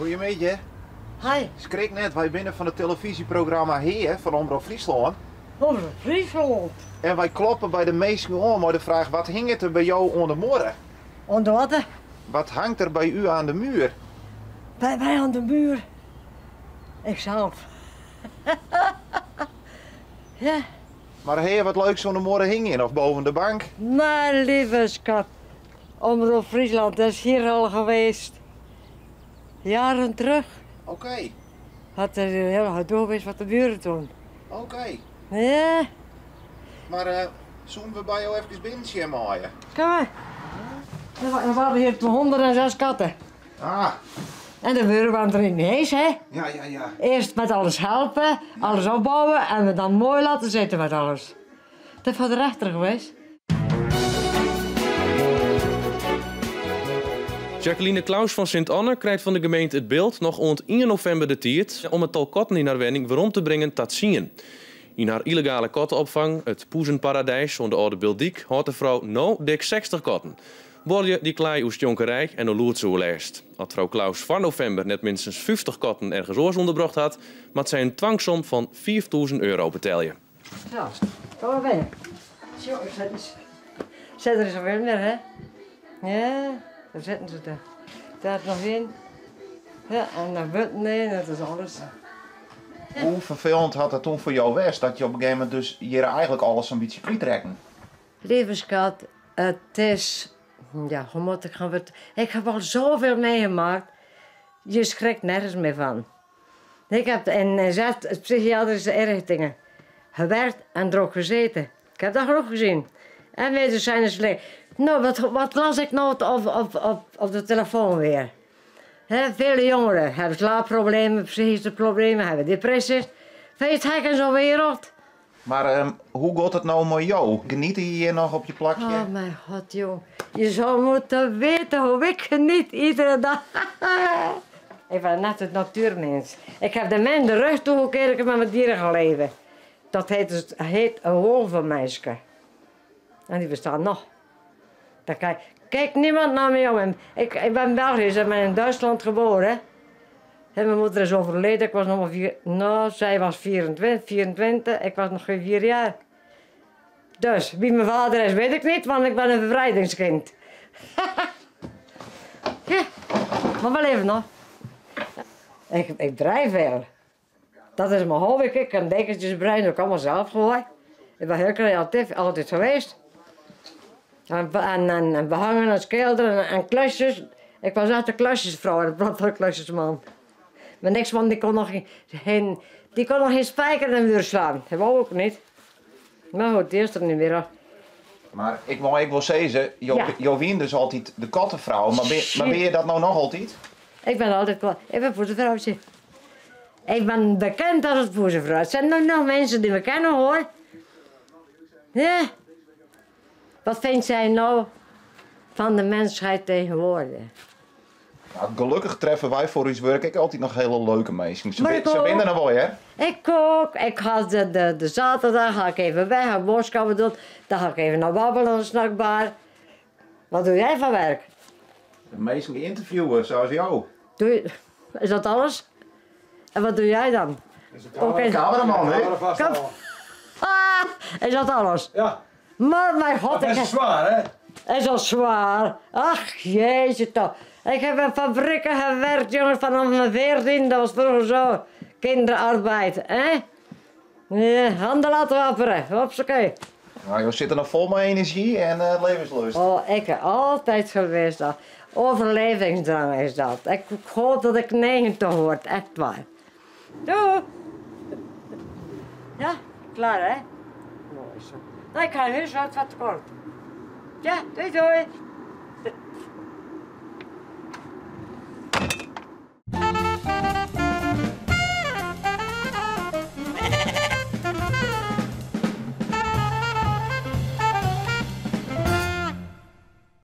Goedemiddag. Hi. Schrik net, wij binnen van het televisieprogramma Heer van Omroep Friesland. Omroep Friesland. En wij kloppen bij de meesten aan met de vraag, wat hing het er bij jou aan de morgen? Onder wat? Wat hangt er bij u aan de muur? Bij mij aan de muur. Ikzelf. Ja. Maar heer, wat leuk zo'n morgen hing in, of boven de bank? Mijn lieve schat. Omroep Friesland, dat is hier al geweest. Jaren terug. Oké. Had er heel gedoe geweest wat de buren doen. Oké. Ja. Maar zullen we bij jou even binnen maaien? Kom maar. We hadden hier 106 katten. Ah. En de buren waren er in huis, hè? Ja. Eerst met alles helpen, alles opbouwen en we dan mooi laten zitten met alles. Dat is voor de rechter geweest. Jacqueline Klaus van Sint-Anne krijgt van de gemeente Het Beeld nog rond 1 november de tijd om het tal katten in haar woning weer te brengen tot zien. In haar illegale kattenopvang, het Poezenparadijs van de Oude Bildiek, had de vrouw nou dik 60 katten. Borje die klaai oest jonkerijk en loert zo lijst. Als vrouw Klaus van november net minstens 50 katten ergens oors onderbracht had, moet zij een dwangsom van €4.000 betalen. Zo, kom maar binnen. Zo, zet er eens weer meer, hè? Ja, daar zitten ze er. Daar is nog één. Ja, en naar buiten, nee, dat is alles. Hoe vervelend had het toen voor jou geweest dat je op een gegeven moment dus hier eigenlijk alles een beetje kwijtrekken? Lieve schat, het is... Ja, hoe moet ik gaan... Ik heb al zoveel meegemaakt. Je schrikt nergens meer van. Ik heb in psychiatrische inrichtingen gewerkt en er ook gezeten. Ik heb dat genoeg gezien. En medicijnen slecht. Nou, wat las ik nou op de telefoon weer? Vele jongeren hebben slaapproblemen, psychische problemen, hebben depressies. Weet je het in zo'n wereld? Maar hoe gaat het nou met jou? Geniet je hier nog op je plakje? Oh mijn god, jong. Je zou moeten weten hoe ik geniet iedere dag. Ik ben net het natuurmens. Ik heb de mens de rug toegekeerd, ik heb met mijn dieren gaan leven. Dat heet een wolvenmeisje. En die bestaan nog. Kijk niemand naar mij om. Ik ben Belgisch, ik ben in Duitsland geboren. En mijn moeder is overleden, ik was nog maar 4. Nou, zij was 24, ik was nog geen 4 jaar. Dus, wie mijn vader is, weet ik niet, want ik ben een bevrijdingskind. Ja, maar we leven nog. Ik drijf veel. Dat is mijn hobby, ik kan dekentjes breien, dat kan ik zelf gewoon. Ik ben heel creatief, altijd geweest. En behangen en schilderen en klusjes. Ik was echt een klusjesvrouw, een platte klusjesman. Maar niks, want die kon nog geen spijker in de muur slaan. Dat wou ook niet. Maar goed, die is er niet meer. Maar ik wil zeggen, jou wien dus altijd de kattenvrouw, maar ben je dat nou nog altijd? Ik ben altijd wel. Ik ben poezenvrouwtje. Ik ben bekend als het poezenvrouw. Het zijn nog mensen die me kennen hoor. Ja. Wat vindt zij nou van de mensheid tegenwoordig? Nou, gelukkig treffen wij voor ons werk altijd nog hele leuke mensen. Ze binnen er wel, hè? Ik ook. Ik ga de zaterdag ga ik even weg, ga ik boodschappen doen. Dan ga ik even naar babbelen, een snackbar. Wat doe jij van werk? De meesten interviewen, zoals jou. Is dat alles? En wat doe jij dan? Is een cameraman, hè? Is dat alles? Ja. Maar mijn god, Dat is zwaar, hè? Is dat zwaar? Ach, jeetje toch. Ik heb in fabrieken gewerkt, jongens, vanaf mijn 14, dat was vroeger zo. Kinderarbeid, hè? Ja, handen laten wapperen, hopsakee. Nou, je zit er nog vol met energie en levenslust. Oh, ik heb altijd geweest dat. Overlevingsdrang is dat. Ik hoop dat ik 90 word, echt waar. Doei! Ja, klaar hè? Mooi zo. Nou, ik ga nu zo wat kort. Ja, doei doei!